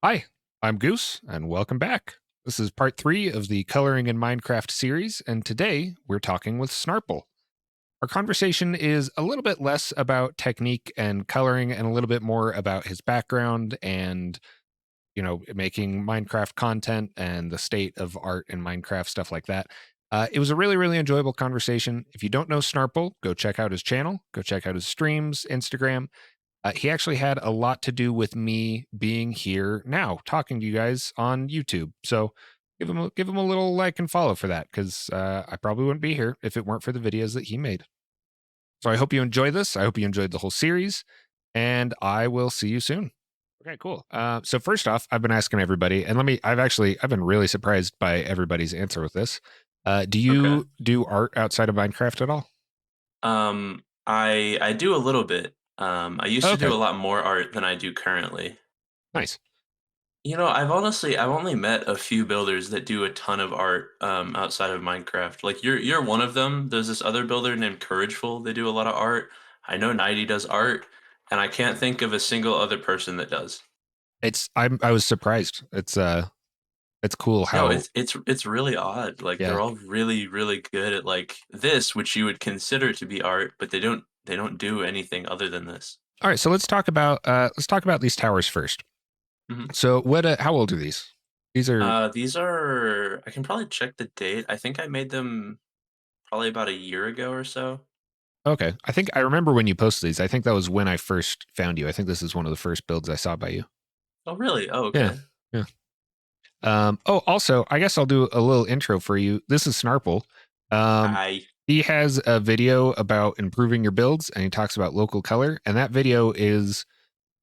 Hi, I'm Goose, and welcome back. This is part 3 of the Coloring in Minecraft series, and today we're talking with Snarple. Our conversation is a little bit less about technique and coloring and a little bit more about his background and, making Minecraft content and the state of art in Minecraft, stuff like that. It was a really, really enjoyable conversation. If you don't know Snarple, go check out his channel, go check out his streams, Instagram. He actually had a lot to do with me being here now, talking to you guys on YouTube. So give him a little like and follow for that, because I probably wouldn't be here if it weren't for the videos that he made. So I hope you enjoy this. I hope you enjoyed the whole series, and I will see you soon. Okay, cool. So first off, I've been asking everybody, and I've been really surprised by everybody's answer with this. Do Okay. you do art outside of Minecraft at all? I do a little bit. I used to Okay, do a lot more art than I do currently. nice. I've only met a few builders that do a ton of art outside of Minecraft. Like you're one of them. There's this other builder named Courageful. They do a lot of art. I know Nighty does art, and I can't think of a single other person that does. I was surprised. It's cool No, how it's really odd. Like yeah. they're all really really good at like this, which you would consider to be art, but they don't do anything other than this. All right, so let's talk about these towers first. Mhm. So what how old are these? These are These are I can probably check the date. I think I made them probably about a year ago or so. okay. I think I remember when you posted these. I think that was when I first found you. I think this is one of the first builds I saw by you. Oh, really? Oh, Yeah. okay. Yeah. Also, I guess I'll do a little intro for you. This is Snarple. Um, I he has a video about improving your builds, and he talks about local color. And that video is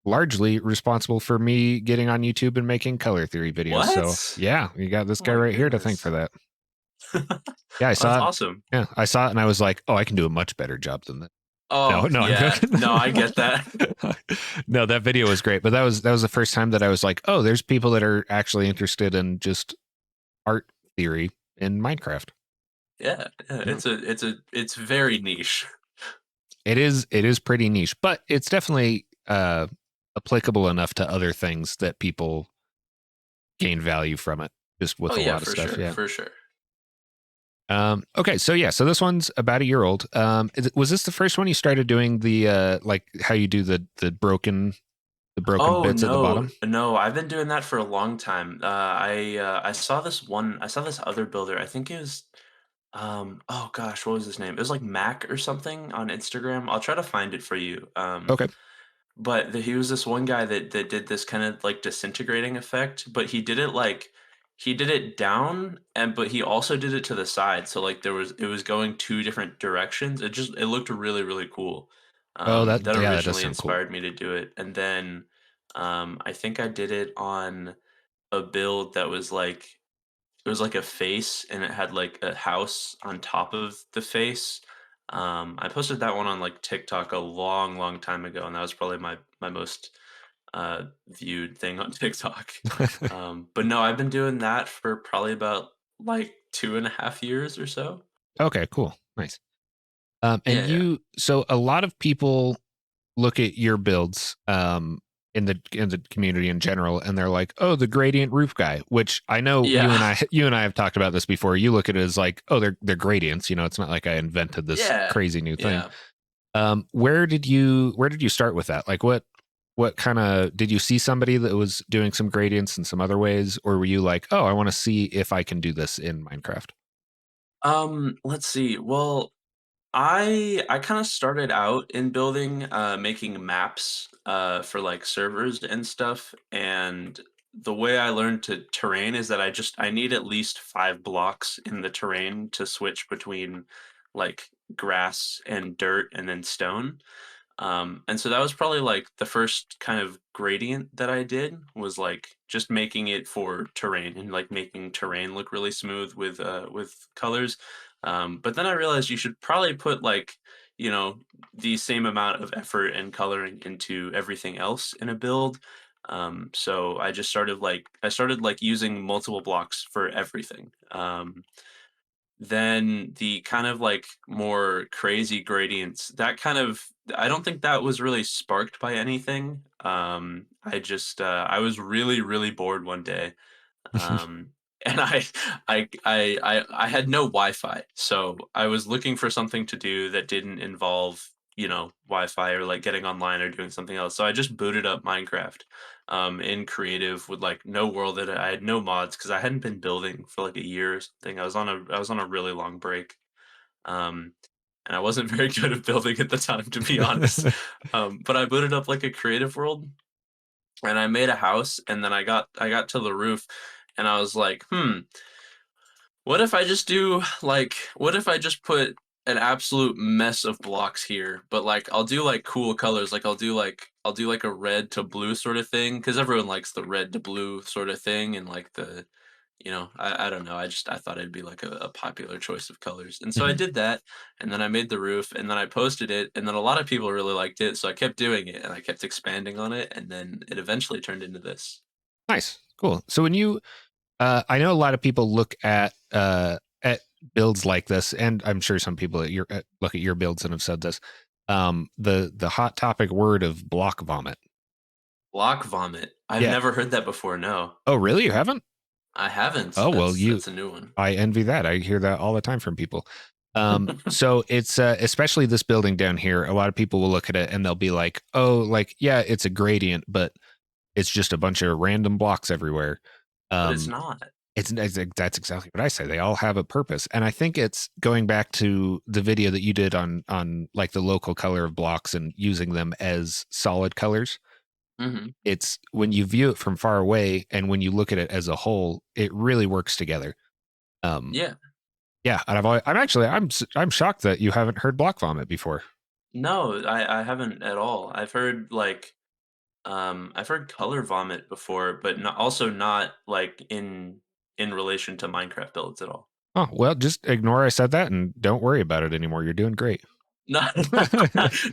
largely responsible for me getting on YouTube and making color theory videos. So What? yeah, you got this Oh guy my right here to thank for goodness. that. Yeah, I That's saw it. awesome. Yeah, I saw it and I was like, "Oh, I can do a much better job than that." No, Oh, no, I'm yeah. joking. No, I get that. No, that video was great, but that was the first time that I was like, "Oh, there's people that are actually interested in just art theory in Minecraft." Yeah, yeah, Yeah. it's very niche. It is pretty niche, but it's definitely applicable enough to other things that people gain value from it just Oh with a yeah, lot of for stuff, sure, yeah. for sure. Okay, so yeah, so this one's about a year old. Was this the first one you started doing the like how you do the broken Oh bits at the no, bottom? no, I've been doing that for a long time. I saw I saw this other builder. I think it was oh gosh, what was his name? It was like Mac or something on Instagram. I'll try to find it for you. Okay. But he was this one guy that did this kind of like disintegrating effect, but he did it down and but he also did it to the side. So like it was going two different directions. It looked really really cool. Oh, that That yeah, that does originally sound cool. inspired me to do it, and then I think I did it on a build that was like it was like a face and it had like a house on top of the face. I posted that one on like TikTok a long, long time ago, and that was probably my most viewed thing on TikTok. But no, I've been doing that for probably about like 2.5 years or so. Okay, cool. Nice. And Yeah, yeah, so a lot of people look at your builds in the community in general and they're like, "Oh, the gradient roof guy," which I know you yeah, and I you and I have talked about this before. You look at it as like, "Oh, they're gradients, it's not like I invented this yeah, crazy new thing." yeah. Where did you start with that? Like what kind of did you see somebody that was doing some gradients in some other ways, or were you like, "Oh, I want to see if I can do this in Minecraft?" Let's see. Well, I kind of started out in building making maps for like servers and stuff, and the way I learned to terrain is that I need at least 5 blocks in the terrain to switch between like grass and dirt and then stone. And so that was probably like the first kind of gradient that I did was like just making it for terrain and like making terrain look really smooth with colors. But then I realized you should probably put like, the same amount of effort and coloring into everything else in a build. So I started like using multiple blocks for everything. then the kind of like more crazy gradients, that kind of I don't think that was really sparked by anything. I was really, really bored one day, um, and I had no Wi-Fi, so I was looking for something to do that didn't involve, Wi-Fi or like getting online or doing something else. So I just booted up Minecraft in creative with like no world edit. I had no mods because I hadn't been building for like a year or something. I was on a really long break. Um, and I wasn't very good at building at the time, to be honest. But I booted up like a creative world and I made a house, and then I got to the roof and I was like, what if I just put an absolute mess of blocks here, but like I'll do like cool colors, like I'll do like a red to blue sort of thing because everyone likes the red to blue sort of thing, and like I don't know, I thought it'd be like a popular choice of colors. And so I Mhm. did that, and then I made the roof, and then I posted it, and then a lot of people really liked it, so I kept doing it and I kept expanding on it, and then it eventually turned into this. Nice, cool. So when you, I know a lot of people look at builds like this, and I'm sure some people at look at your builds and have said this. The hot topic word of block vomit. Block vomit. I've Yeah. never heard that before, no. Oh, really? You haven't? I haven't. Oh well, That's a new one. I envy that. I hear that all the time from people. So it's especially this building down here. A lot of people will look at it and they'll be like, "Oh, like yeah, it's a gradient, but it's just a bunch of random blocks everywhere." But it's Um, not. that's exactly what I say. They all have a purpose, and I think it's going back to the video that you did on like the local color of blocks and using them as solid colors. Mhm. It's when you view it from far away and when you look at it as a whole, it really works together. Um, Yeah. Yeah, and I'm shocked that you haven't heard block vomit before. No, I haven't at all. I've heard color vomit before, but not also not, like, in relation to Minecraft builds at all. Oh, well, just ignore I said that and don't worry about it anymore. You're doing great. No,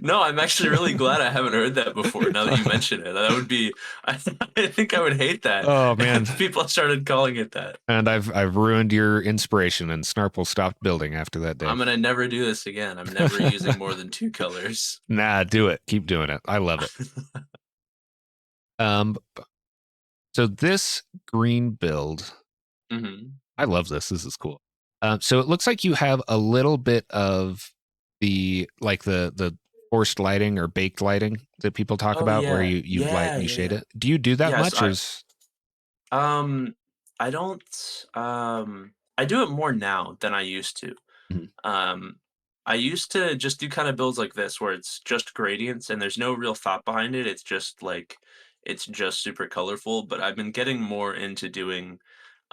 no, I'm actually really glad I haven't heard that before now that you mention it. That would be I think I would hate that Oh man. if people started calling it that. And I've ruined your inspiration and Snarple stopped building after that day. I'm gonna never do this again. I'm never using more than 2 colors. Nah, do it. Keep doing it. I love it. Um so this green build, Mhm. I love this. This is cool. So it looks like you have a little bit of the forced lighting or baked lighting that people talk Oh, about where yeah. you light Yeah, and you yeah, shade yeah. it. Do you do that Yes, much or I is um, I don't, I do it more now than I used to. Mhm. Um, I used to just do kind of builds like this where it's just gradients and there's no real thought behind it. It's just super colorful, but I've been getting more into doing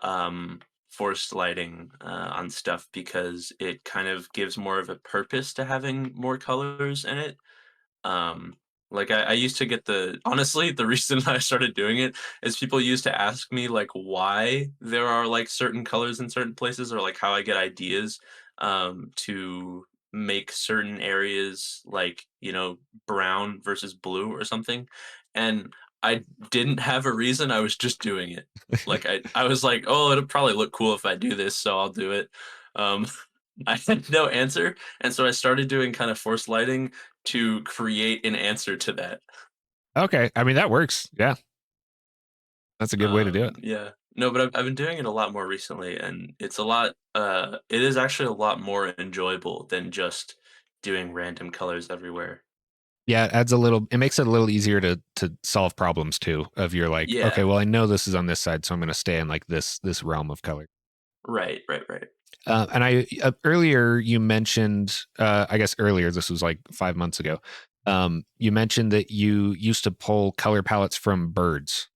um forced lighting on stuff because it kind of gives more of a purpose to having more colors in it. um, like I used to get the honestly, the reason I started doing it is people used to ask me like why there are like certain colors in certain places or like how I get ideas to make certain areas like, brown versus blue or something. And I didn't have a reason, I was just doing it. Like I was like, "Oh, it'll probably look cool if I do this, so I'll do it." Um I had no answer, and so I started doing kind of forced lighting to create an answer to that. Okay. I mean that works. Yeah. That's a good way to do it. Yeah. No, but I've been doing it a lot more recently, and it is actually a lot more enjoyable than just doing random colors everywhere. Yeah, it makes it a little easier to solve problems too. Of you're like, okay, Yeah. well I know this is on this side, so I'm gonna stay in like this realm of color. Right, right, right. And I earlier you mentioned, I guess earlier this was like 5 months ago. You mentioned that you used to pull color palettes from birds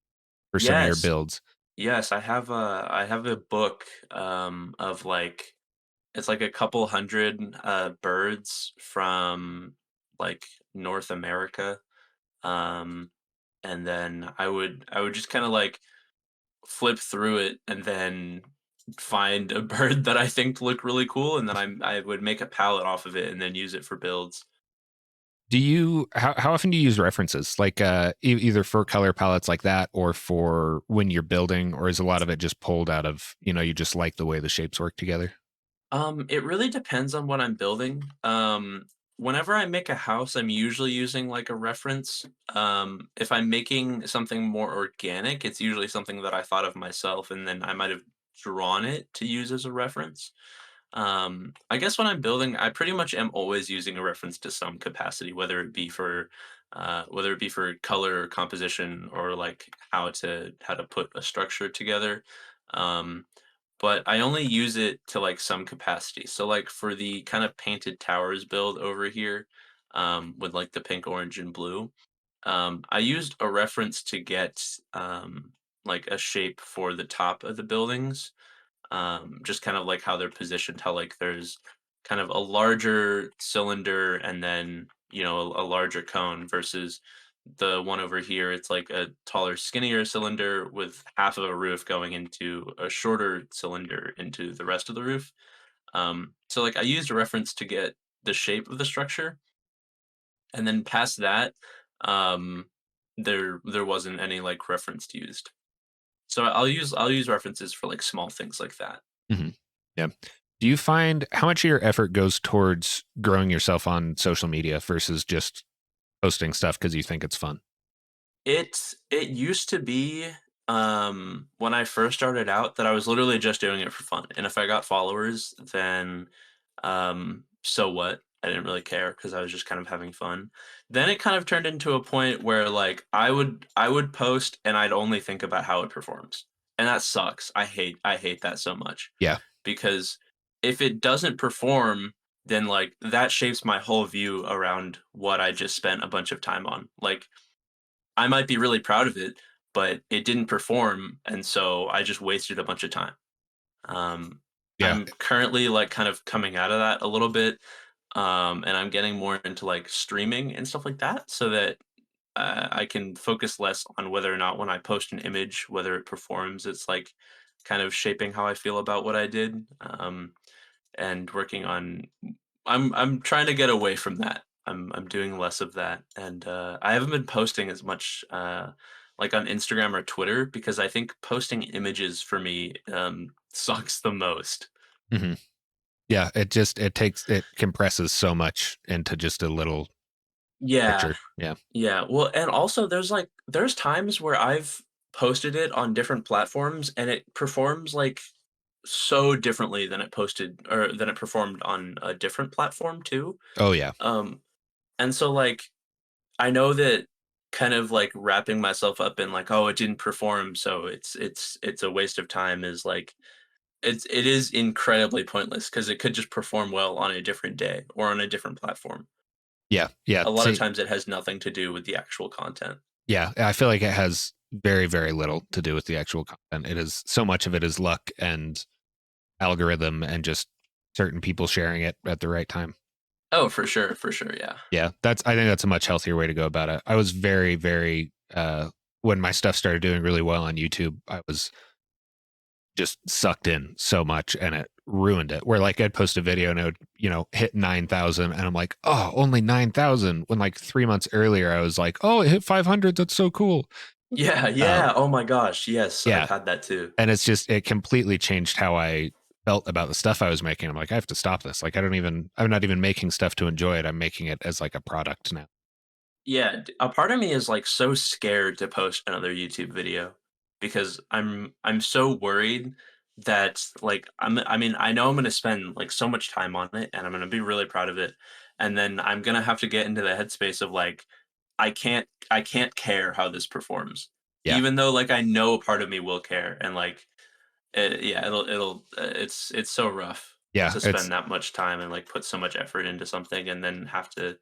for some of your Yes. builds. Yes, I have a book, of, like it's like a couple hundred, birds from, like, North America. Um, and then I would just kinda, like, flip through it and then find a bird that I think looked really cool, and then I would make a palette off of it and then use it for builds. How often do you use references like either for color palettes like that or for when you're building, or is a lot of it just pulled out of you just like the way the shapes work together? It really depends on what I'm building. Whenever I make a house, I'm usually using like a reference. If I'm making something more organic, it's usually something that I thought of myself, and then I might have drawn it to use as a reference. I guess when I'm building, I pretty much am always using a reference to some capacity, whether it be for color or composition or like how to put a structure together. Um, but I only use it to like some capacity. So like for the kind of painted towers build over here, with like the pink, orange, and blue, I used a reference to get like a shape for the top of the buildings, just kind of like how they're positioned, how like there's kind of a larger cylinder and then a larger cone versus the one over here. It's like a taller, skinnier cylinder with half of a roof going into a shorter cylinder into the rest of the roof. So like I used a reference to get the shape of the structure, and then past that, um, there wasn't any like reference used. So I'll use references for like small things like that. Hmm. Yeah. Do you find how much of your effort goes towards growing yourself on social media versus just posting stuff because you think it's fun? It used to be, when I first started out, that I was literally just doing it for fun, and if I got followers, then, so what? I didn't really care because I was just kind of having fun. Then it kind of turned into a point where, like, I would post and I'd only think about how it performs, and that sucks. I hate that so much Yeah. because if it doesn't perform, then, like, that shapes my whole view around what I just spent a bunch of time on. Like, I might be really proud of it, but it didn't perform, and so I just wasted a bunch of time. Um, Yeah. I'm currently like kind of coming out of that a little bit, and I'm getting more into like streaming and stuff like that, so that I can focus less on whether or not when I post an image, whether it performs, it's like kind of shaping how I feel about what I did. And working on I'm trying to get away from that. I'm doing less of that, and I haven't been posting as much like on Instagram or Twitter because I think posting images for me sucks the most. Hmm. Yeah. It compresses so much into just a little Yeah, picture. Yeah. yeah. Well, and also there's times where I've posted it on different platforms and it performs like so differently than it performed on a different platform too. Oh, yeah. Um, and so like I know that kind of like wrapping myself up in like, oh, it didn't perform, so it's a waste of time is like it is incredibly pointless because it could just perform well on a different day or on a different platform. Yeah. Yeah. A lot of See, times it has nothing to do with the actual content. yeah. I feel like it has very, very little to do with the actual content. It is so much of it is luck and algorithm and just certain people sharing it at the right time. Oh, for sure, yeah. Yeah, I think that's a much healthier way to go about it. I was very, very when my stuff started doing really well on YouTube, I was just sucked in so much and it ruined it. Where like I'd post a video and it would, hit 9,000 and I'm like, "Oh, only 9,000." When like 3 months earlier I was like, "Oh, it hit 500. That's so cool." Yeah, Um yeah. Oh my gosh, yes, I've yeah, had that too. and it completely changed how I felt about the stuff I was making. I'm like, "I have to stop this." Like I'm not even making stuff to enjoy it. I'm making it as like a product now. Yeah, a part of me is like so scared to post another YouTube video because I'm so worried that like I mean I know I'm going to spend like so much time on it and I'm going to be really proud of it, and then I'm going to have to get into the headspace of like I can't care how this performs, Yeah. even though like I know a part of me will care, and like yeah, it's so rough Yeah, to spend that much time and like put so much effort into something and then have to,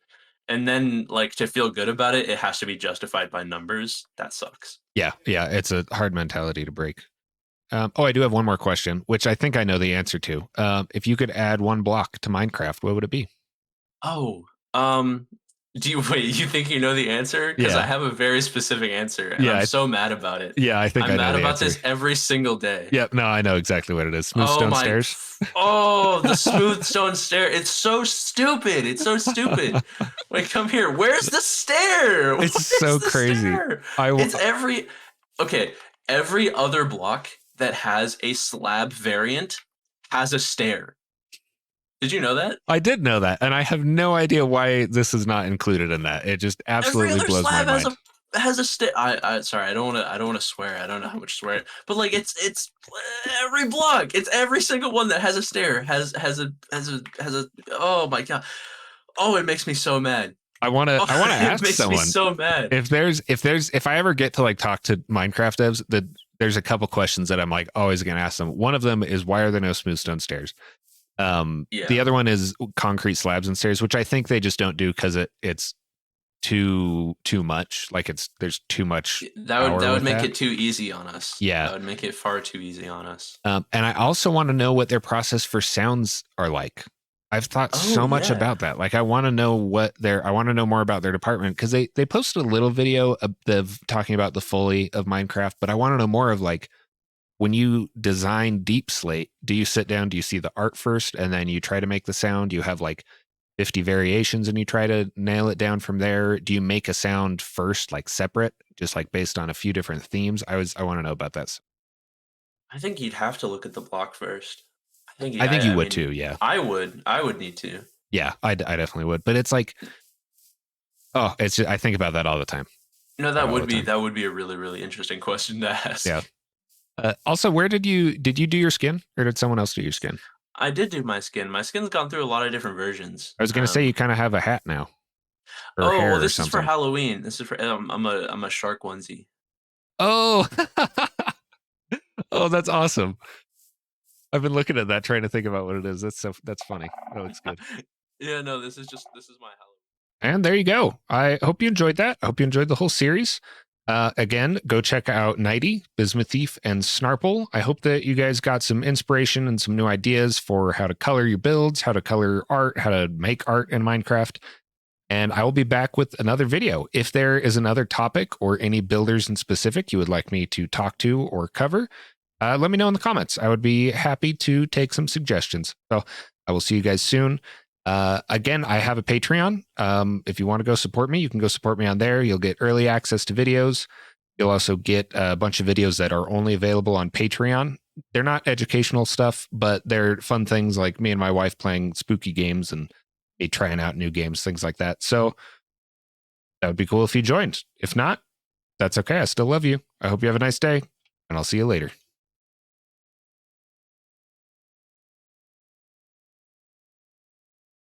and then like to feel good about it, it has to be justified by numbers. That sucks. yeah, it's a hard mentality to break. I do have one more question, which I think I know the answer to. If you could add one block to Minecraft, what would it be? Oh, um, do you wait? You think you know the answer? Because I Yeah, have a very specific answer, and yeah, I'm so mad about it. yeah. I think I'm I know mad the about answer. this every single day. Yep, no, I know exactly what it is. Smooth Oh stone my, stairs. oh, the smooth stone stair. It's so stupid. It's so stupid. Wait, come here. Where's the stair? It's Where's so the crazy. stair? I w- It's okay, every other block that has a slab variant has a stair. Did you know that? I did know that, and I have no idea why this is not included in that. It just Every absolutely other blows my slab has mind. a stick. I sorry, I don't want to swear. I don't know how much swear, but like it's every block. It's every single one that has a stair has a. Oh my god. Oh, it makes me so mad. Oh, I want to it ask makes me someone so mad. if I ever get to like talk to Minecraft devs, that there's a couple questions that I'm like always going to ask them. One of them is why are there no smooth stone stairs? The Yeah, other one is concrete slabs and stairs, which I think they just don't do because it's too much. Like there's too much that power would with make that. it too easy on us. Yeah. That would make it far too easy on us. And I also want to know what their process for sounds are like. I've thought Oh so much yeah. about that. Like I want to know I want to know more about their department because they posted a little video of talking about the Foley of Minecraft, but I want to know more of like when you design Deep Slate, do you sit down, do you see the art first and then you try to make the sound? You have like 50 variations and you try to nail it down from there? Do you make a sound first, like separate, just like based on a few different themes? I want to know about that. I think you'd have to look at the block first. I think I think you I would mean too. Yeah. I would need to. Yeah. I definitely would. But it's like, oh, it's just, I think about that all the time. No, That all the time. that would be a really really interesting question to Yeah. ask. Also, where did you do your skin or did someone else do your skin? I did do my skin. My skin's gone through a lot of different versions. I was going to say you kind of have a hat now or Oh well, hair or this is for something. Halloween. This is for I'm a shark onesie. Oh, oh, that's awesome. I've been looking at that, trying to think about what it is. That's funny. That looks good. Yeah, no, this is my Halloween. And there you go. I hope you enjoyed that. I hope you enjoyed the whole series. Again, go check out Nighty, Bismuth Thief, and Snarple. I hope that you guys got some inspiration and some new ideas for how to color your builds, how to color art, how to make art in Minecraft. And I will be back with another video. If there is another topic or any builders in specific you would like me to talk to or cover, let me know in the comments. I would be happy to take some suggestions. So I will see you guys soon. Again, I have a Patreon. If you want to go support me, you can go support me on there. You'll get early access to videos. You'll also get a bunch of videos that are only available on Patreon. They're not educational stuff, but they're fun things like me and my wife playing spooky games and me trying out new games, things like that. So that would be cool if you joined. If not, that's okay. I still love you. I hope you have a nice day, and I'll see you later.